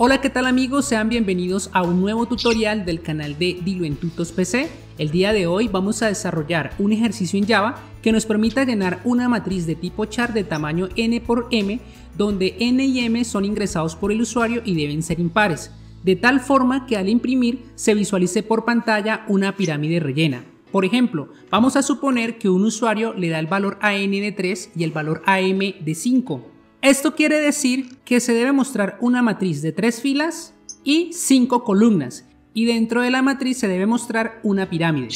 Hola, ¿qué tal amigos? Sean bienvenidos a un nuevo tutorial del canal de Dilo en Tutos PC. El día de hoy vamos a desarrollar un ejercicio en Java que nos permita llenar una matriz de tipo char de tamaño n por m, donde n y m son ingresados por el usuario y deben ser impares, de tal forma que al imprimir se visualice por pantalla una pirámide rellena. Por ejemplo, vamos a suponer que un usuario le da el valor a n de 3 y el valor a m de 5. Esto quiere decir que se debe mostrar una matriz de 3 filas y 5 columnas, y dentro de la matriz se debe mostrar una pirámide.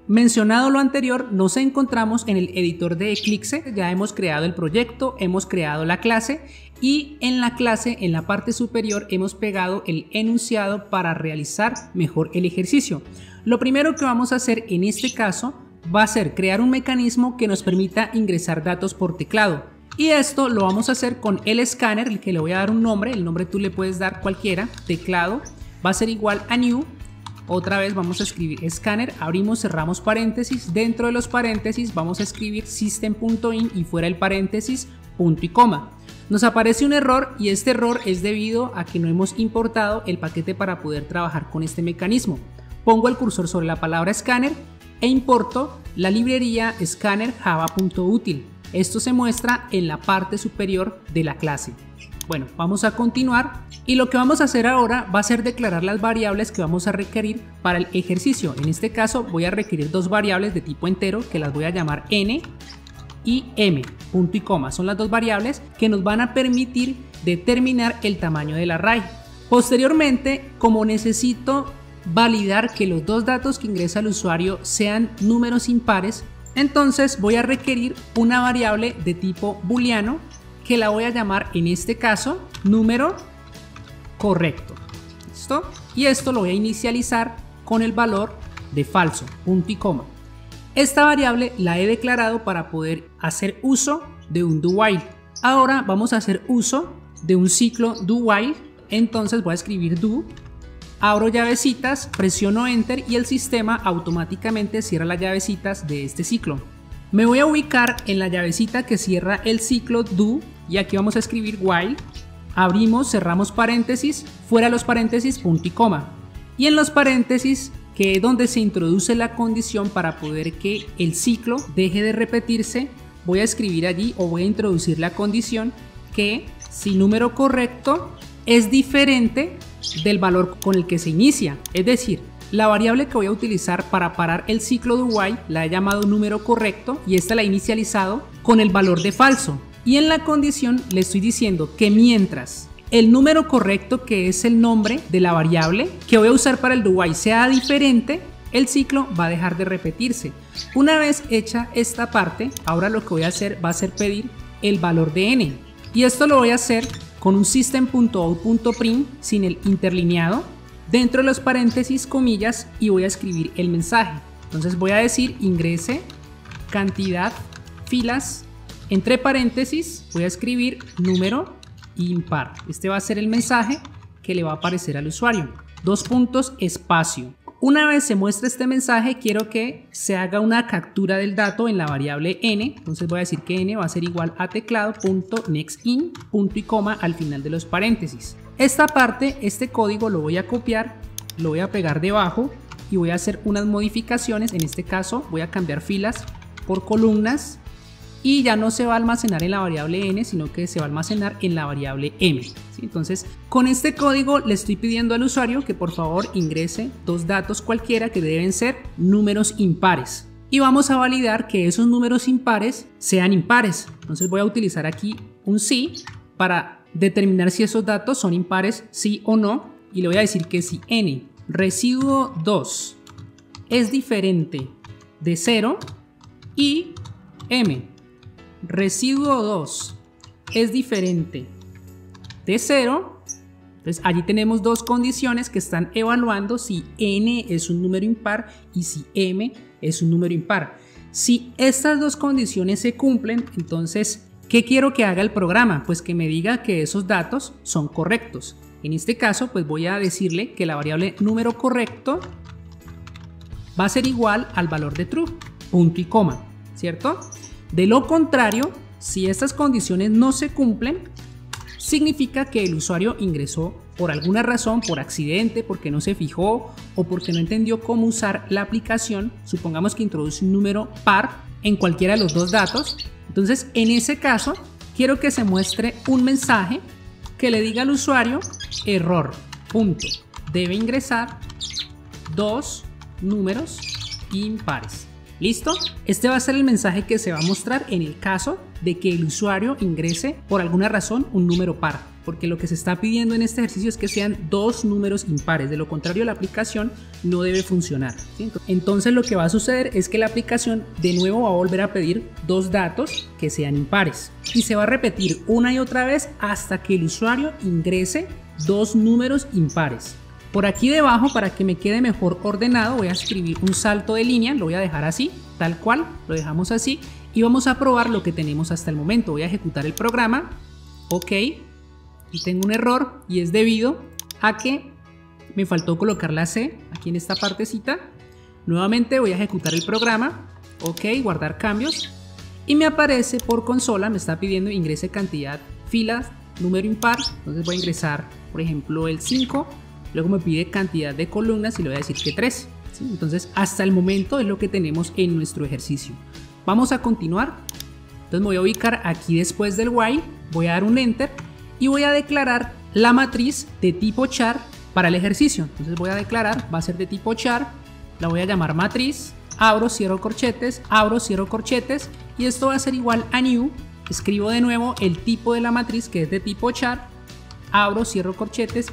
Mencionado lo anterior, nos encontramos en el editor de Eclipse. Ya hemos creado el proyecto, hemos creado la clase y en la clase, en la parte superior, hemos pegado el enunciado para realizar mejor el ejercicio. Lo primero que vamos a hacer en este caso va a ser crear un mecanismo que nos permita ingresar datos por teclado. Y esto lo vamos a hacer con el escáner, el que le voy a dar un nombre. El nombre tú le puedes dar cualquiera. Teclado va a ser igual a new. Otra vez vamos a escribir escáner, abrimos, cerramos paréntesis. Dentro de los paréntesis vamos a escribir system.in y fuera el paréntesis punto y coma. Nos aparece un error y este error es debido a que no hemos importado el paquete para poder trabajar con este mecanismo. Pongo el cursor sobre la palabra escáner e importo la librería scanner java.util. Esto se muestra en la parte superior de la clase. Bueno, vamos a continuar y lo que vamos a hacer ahora va a ser declarar las variables que vamos a requerir para el ejercicio. En este caso voy a requerir dos variables de tipo entero que las voy a llamar n y m, punto y coma. Son las dos variables que nos van a permitir determinar el tamaño del array. Posteriormente, como necesito validar que los dos datos que ingresa el usuario sean números impares, entonces voy a requerir una variable de tipo booleano que la voy a llamar en este caso número correcto. ¿Listo? Y esto lo voy a inicializar con el valor de falso, punto y coma. Esta variable la he declarado para poder hacer uso de un do while. Ahora vamos a hacer uso de un ciclo do while. Entonces voy a escribir do, abro llavecitas, presiono enter y el sistema automáticamente cierra las llavecitas de este ciclo. Me voy a ubicar en la llavecita que cierra el ciclo do y aquí vamos a escribir while, abrimos, cerramos paréntesis, fuera los paréntesis punto y coma. Y en los paréntesis, que es donde se introduce la condición para poder que el ciclo deje de repetirse, voy a escribir allí o voy a introducir la condición que si número correcto es diferente del valor con el que se inicia. Es decir, la variable que voy a utilizar para parar el ciclo do while la he llamado número correcto y esta la he inicializado con el valor de falso. Y en la condición le estoy diciendo que mientras el número correcto, que es el nombre de la variable que voy a usar para el do while, sea diferente, el ciclo va a dejar de repetirse. Una vez hecha esta parte, ahora lo que voy a hacer va a ser pedir el valor de n. Y esto lo voy a hacer con un system.out.print sin el interlineado, dentro de los paréntesis comillas, y voy a escribir el mensaje. Entonces voy a decir ingrese cantidad filas, entre paréntesis voy a escribir número impar. Este va a ser el mensaje que le va a aparecer al usuario. Dos puntos, espacio. Una vez se muestre este mensaje, quiero que se haga una captura del dato en la variable n. Entonces voy a decir que n va a ser igual a teclado.nextIn, punto y coma al final de los paréntesis. Esta parte, este código lo voy a copiar, lo voy a pegar debajo y voy a hacer unas modificaciones. En este caso voy a cambiar filas por columnas y ya no se va a almacenar en la variable n, sino que se va a almacenar en la variable m. ¿Sí? Entonces, con este código le estoy pidiendo al usuario que por favor ingrese dos datos cualquiera que deben ser números impares. Y vamos a validar que esos números impares sean impares. Entonces voy a utilizar aquí un sí para determinar si esos datos son impares, sí o no. Y le voy a decir que si n residuo 2 es diferente de 0 y m residuo 2 es diferente de 0, entonces allí tenemos dos condiciones que están evaluando si n es un número impar y si m es un número impar. Si estas dos condiciones se cumplen, entonces, ¿qué quiero que haga el programa? Pues que me diga que esos datos son correctos. En este caso, pues voy a decirle que la variable número correcto va a ser igual al valor de true, punto y coma, ¿cierto? De lo contrario, si estas condiciones no se cumplen, significa que el usuario ingresó por alguna razón, por accidente, porque no se fijó o porque no entendió cómo usar la aplicación, supongamos que introduce un número par en cualquiera de los dos datos, entonces en ese caso quiero que se muestre un mensaje que le diga al usuario error, punto, debe ingresar dos números impares. ¿Listo? Este va a ser el mensaje que se va a mostrar en el caso de que el usuario ingrese por alguna razón un número par, porque lo que se está pidiendo en este ejercicio es que sean dos números impares, de lo contrario la aplicación no debe funcionar, ¿sí? Entonces lo que va a suceder es que la aplicación de nuevo va a volver a pedir dos datos que sean impares y se va a repetir una y otra vez hasta que el usuario ingrese dos números impares. Por aquí debajo, para que me quede mejor ordenado, voy a escribir un salto de línea, lo voy a dejar así, tal cual, lo dejamos así y vamos a probar lo que tenemos hasta el momento. Voy a ejecutar el programa, ok, y tengo un error y es debido a que me faltó colocar la C aquí en esta partecita. Nuevamente voy a ejecutar el programa, ok, guardar cambios y me aparece por consola, me está pidiendo ingrese cantidad, filas, número impar, entonces voy a ingresar por ejemplo el 5. Luego me pide cantidad de columnas y le voy a decir que 3. ¿Sí? Entonces hasta el momento es lo que tenemos en nuestro ejercicio. Vamos a continuar. Entonces me voy a ubicar aquí después del while, voy a dar un enter y voy a declarar la matriz de tipo char para el ejercicio. Entonces voy a declarar, va a ser de tipo char, la voy a llamar matriz, abro, cierro corchetes y esto va a ser igual a new. Escribo de nuevo el tipo de la matriz que es de tipo char. Abro, cierro corchetes,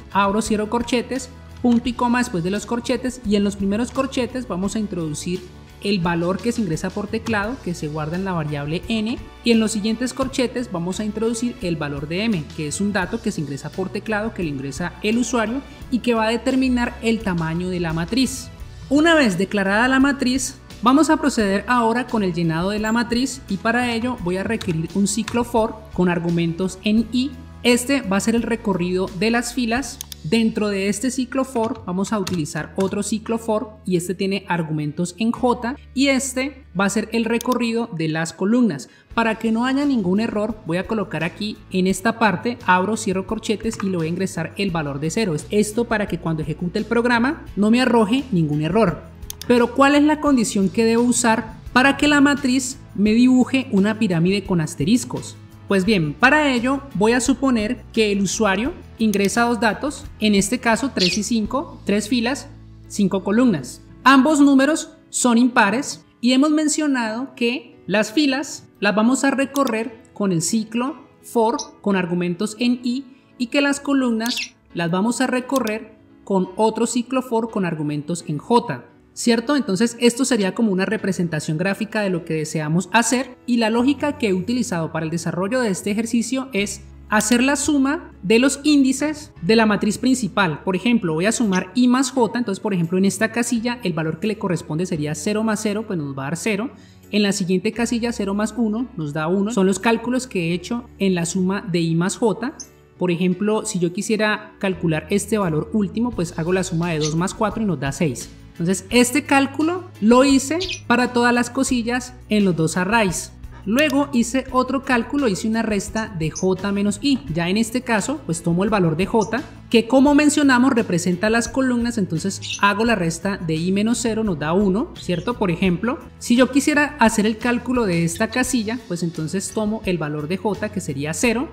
punto y coma después de los corchetes y en los primeros corchetes vamos a introducir el valor que se ingresa por teclado que se guarda en la variable n y en los siguientes corchetes vamos a introducir el valor de m que es un dato que se ingresa por teclado que lo ingresa el usuario y que va a determinar el tamaño de la matriz. Una vez declarada la matriz vamos a proceder ahora con el llenado de la matriz y para ello voy a requerir un ciclo for con argumentos en i. Este va a ser el recorrido de las filas. Dentro de este ciclo for vamos a utilizar otro ciclo for y este tiene argumentos en j y este va a ser el recorrido de las columnas. Para que no haya ningún error voy a colocar aquí en esta parte, abro, cierro corchetes y le voy a ingresar el valor de 0. Esto para que cuando ejecute el programa no me arroje ningún error. Pero ¿cuál es la condición que debo usar para que la matriz me dibuje una pirámide con asteriscos? Pues bien, para ello voy a suponer que el usuario ingresa dos datos, en este caso 3 y 5, 3 filas, 5 columnas. Ambos números son impares y hemos mencionado que las filas las vamos a recorrer con el ciclo for con argumentos en i y que las columnas las vamos a recorrer con otro ciclo for con argumentos en j. ¿Cierto? Entonces esto sería como una representación gráfica de lo que deseamos hacer y la lógica que he utilizado para el desarrollo de este ejercicio es hacer la suma de los índices de la matriz principal. Por ejemplo, voy a sumar i más j, entonces por ejemplo en esta casilla el valor que le corresponde sería 0 más 0, pues nos va a dar 0. En la siguiente casilla 0 más 1 nos da 1. Son los cálculos que he hecho en la suma de i más j. Por ejemplo, si yo quisiera calcular este valor último, pues hago la suma de 2 más 4 y nos da 6. Entonces este cálculo lo hice para todas las cosillas en los dos arrays. Luego hice otro cálculo, hice una resta de j menos i. Ya en este caso pues tomo el valor de j que como mencionamos representa las columnas, entonces hago la resta de i menos 0, nos da 1, ¿cierto? Por ejemplo, si yo quisiera hacer el cálculo de esta casilla, pues entonces tomo el valor de j que sería 0.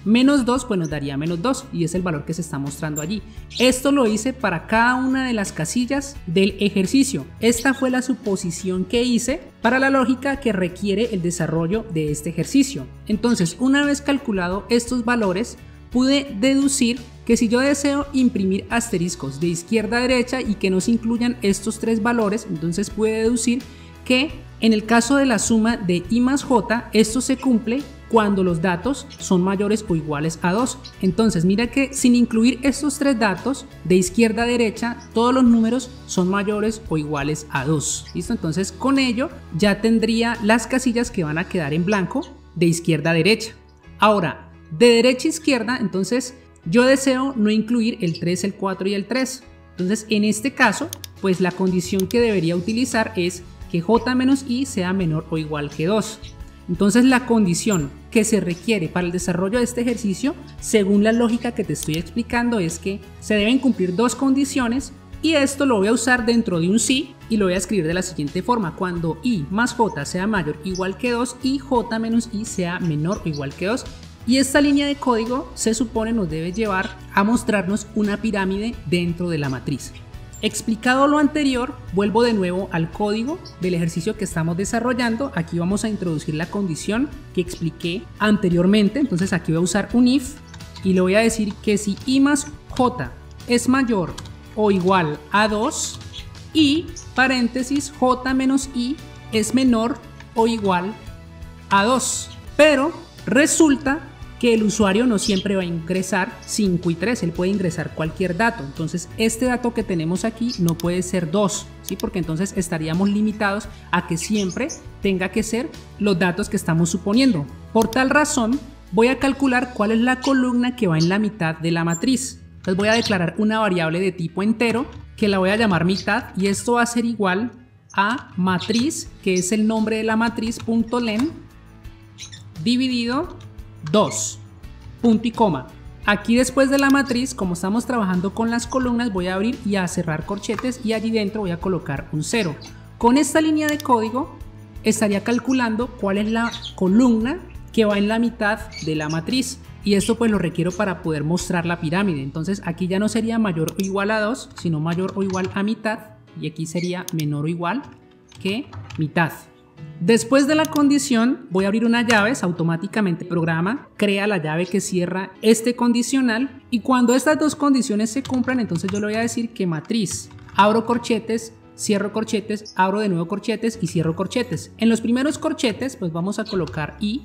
Menos 2 pues nos daría menos 2 y es el valor que se está mostrando allí. Esto lo hice para cada una de las casillas del ejercicio. Esta fue la suposición que hice para la lógica que requiere el desarrollo de este ejercicio. Entonces, una vez calculado estos valores, pude deducir que si yo deseo imprimir asteriscos de izquierda a derecha y que no se incluyan estos tres valores, entonces pude deducir que en el caso de la suma de i más j, esto se cumple cuando los datos son mayores o iguales a 2. Entonces mira que sin incluir estos tres datos de izquierda a derecha, todos los números son mayores o iguales a 2. ¿Listo? Entonces con ello ya tendría las casillas que van a quedar en blanco de izquierda a derecha. Ahora, de derecha a izquierda, entonces yo deseo no incluir el 3, el 4 y el 3. Entonces en este caso, pues la condición que debería utilizar es que j menos i sea menor o igual que 2. Entonces la condición que se requiere para el desarrollo de este ejercicio, según la lógica que te estoy explicando, es que se deben cumplir dos condiciones, y esto lo voy a usar dentro de un si y lo voy a escribir de la siguiente forma: cuando i más j sea mayor o igual que 2 y j menos i sea menor o igual que 2. Y esta línea de código se supone nos debe llevar a mostrarnos una pirámide dentro de la matriz. Explicado lo anterior, vuelvo de nuevo al código del ejercicio que estamos desarrollando. Aquí vamos a introducir la condición que expliqué anteriormente. Entonces aquí voy a usar un if y le voy a decir que si i más j es mayor o igual a 2 y paréntesis j menos i es menor o igual a 2. Pero resulta que el usuario no siempre va a ingresar 5 y 3, él puede ingresar cualquier dato. Entonces este dato que tenemos aquí no puede ser 2, ¿sí? Porque entonces estaríamos limitados a que siempre tenga que ser los datos que estamos suponiendo. Por tal razón voy a calcular cuál es la columna que va en la mitad de la matriz. Entonces voy a declarar una variable de tipo entero que la voy a llamar mitad, y esto va a ser igual a matriz, que es el nombre de la matriz, .len dividido 2, punto y coma. Aquí después de la matriz, como estamos trabajando con las columnas, voy a abrir y a cerrar corchetes, y allí dentro voy a colocar un 0. Con esta línea de código estaría calculando cuál es la columna que va en la mitad de la matriz, y esto pues lo requiero para poder mostrar la pirámide. Entonces aquí ya no sería mayor o igual a 2, sino mayor o igual a mitad, y aquí sería menor o igual que mitad. Después de la condición voy a abrir unas llaves, automáticamente el programa crea la llave que cierra este condicional, y cuando estas dos condiciones se cumplan, entonces yo le voy a decir que matriz, abro corchetes, cierro corchetes, abro de nuevo corchetes y cierro corchetes. En los primeros corchetes pues vamos a colocar i,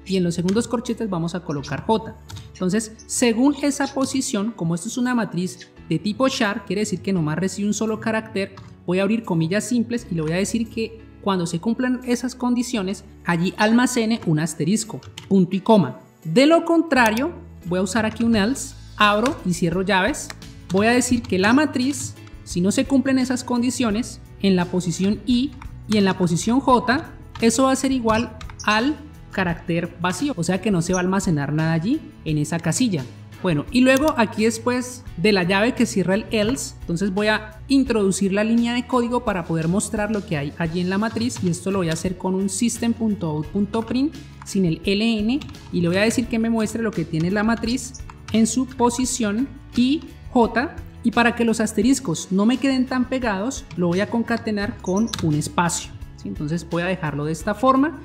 y en los segundos corchetes vamos a colocar j. Entonces, según esa posición, como esto es una matriz de tipo char, quiere decir que nomás recibe un solo carácter, voy a abrir comillas simples y le voy a decir que cuando se cumplan esas condiciones, allí almacene un asterisco, punto y coma. De lo contrario, voy a usar aquí un else, abro y cierro llaves. Voy a decir que la matriz, si no se cumplen esas condiciones, en la posición i y en la posición j, eso va a ser igual al carácter vacío, o sea que no se va a almacenar nada allí en esa casilla. Bueno, y luego aquí después de la llave que cierra el else, entonces voy a introducir la línea de código para poder mostrar lo que hay allí en la matriz, y esto lo voy a hacer con un system.out.print sin el ln, y le voy a decir que me muestre lo que tiene la matriz en su posición i, j, y para que los asteriscos no me queden tan pegados, lo voy a concatenar con un espacio. Entonces voy a dejarlo de esta forma.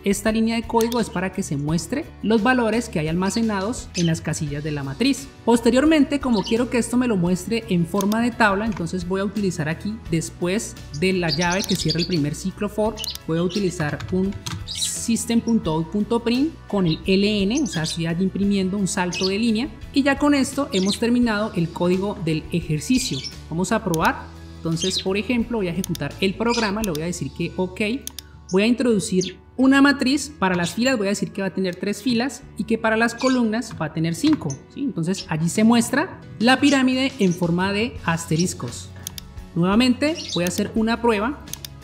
Esta línea de código es para que se muestre los valores que hay almacenados en las casillas de la matriz. Posteriormente, como quiero que esto me lo muestre en forma de tabla, entonces voy a utilizar aquí, después de la llave que cierra el primer ciclo for, voy a utilizar un system.out.print con el ln, o sea, estoy allí imprimiendo un salto de línea, y ya con esto hemos terminado el código del ejercicio. Vamos a probar. Entonces, por ejemplo, voy a ejecutar el programa, le voy a decir que ok, voy a introducir una matriz. Para las filas voy a decir que va a tener 3 filas y que para las columnas va a tener 5, ¿sí? Entonces allí se muestra la pirámide en forma de asteriscos. Nuevamente voy a hacer una prueba,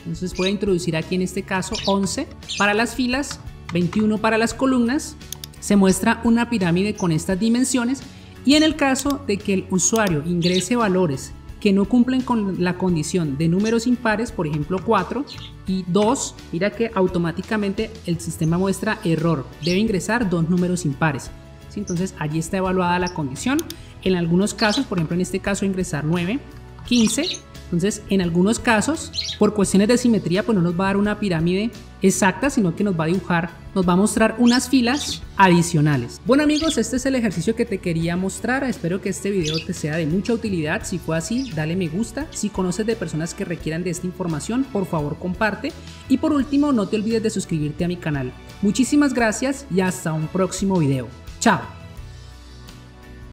entonces voy a introducir aquí en este caso 11 para las filas, 21 para las columnas. Se muestra una pirámide con estas dimensiones, y en el caso de que el usuario ingrese valores que no cumplen con la condición de números impares, por ejemplo 4 y 2, mira que automáticamente el sistema muestra error, debe ingresar 2 números impares, ¿sí? Entonces allí está evaluada la condición. En algunos casos, por ejemplo en este caso ingresar 9, 15, entonces en algunos casos por cuestiones de simetría pues no nos va a dar una pirámide exacta, sino que nos va a dibujar, nos va a mostrar unas filas adicionales. Bueno amigos, este es el ejercicio que te quería mostrar. Espero que este video te sea de mucha utilidad. Si fue así, dale me gusta. Si conoces de personas que requieran de esta información, por favor comparte. Y por último, no te olvides de suscribirte a mi canal. Muchísimas gracias y hasta un próximo video. Chao.